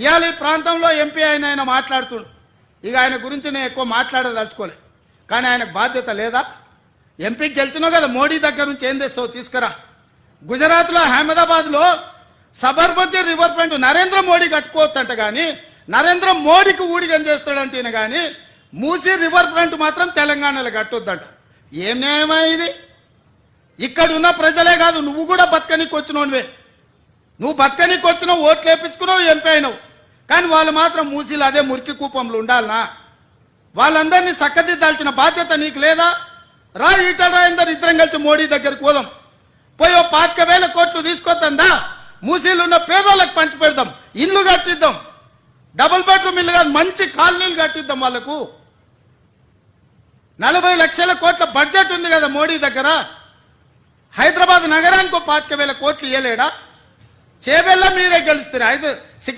ఇవాళ ఈ ప్రాంతంలో ఎంపీ ఆయన మాట్లాడుతుండు. ఇక ఆయన గురించి నేను ఎక్కువ మాట్లాడదలుచుకోలే, కానీ ఆయనకు బాధ్యత లేదా? ఎంపీకి గెలిచినావు కదా, మోడీ దగ్గర నుంచి ఏం తెస్తావు తీసుకురా. గుజరాత్లో అహ్మదాబాద్లో సబర్మతి రివర్ ఫ్రంట్ నరేంద్ర మోడీ కట్టుకోవచ్చు అంట, కానీ నరేంద్ర మోడీకి ఊడిగం చేస్తాడంటే కానీ మూసీ రివర్ ఫ్రంట్ మాత్రం తెలంగాణలో కట్టొద్దంట. ఏం న్యాయమా ఇది? ఇక్కడ ఉన్న ప్రజలే కాదు, నువ్వు కూడా బతకనికి వచ్చినోనివే. నువ్వు బతకనికి వచ్చినావు, ఓట్లు వేపించుకున్నావు, ఎంపీ అయినావు, కానీ వాళ్ళు మాత్రం మూసీలు అదే మురికి కూపంలో ఉండాలనా? వాళ్ళందరినీ చక్కదిద్దాల్సిన బాధ్యత నీకు లేదా? రా, ఈటల రాజేందర్ ఇద్దరం కలిసి మోడీ దగ్గరికి పోదాం, పోయి 25,000 కోట్లు తీసుకొద్దా, మూసీలు ఉన్న పేదోళ్ళకి పంచి పెడదాం, ఇల్లు కట్టిద్దాం, డబుల్ బెడ్రూమ్ ఇల్లు కాదు మంచి కాలనీలు కట్టిద్దాం వాళ్ళకు. 40 లక్షల కోట్ల బడ్జెట్ ఉంది కదా మోడీ దగ్గర. హైదరాబాద్ నగరానికి 25,000 కోట్లు ఇవ్వలేడా? చేబెల్లా మీరే గెలుస్తారు. సికింద్రాబాద్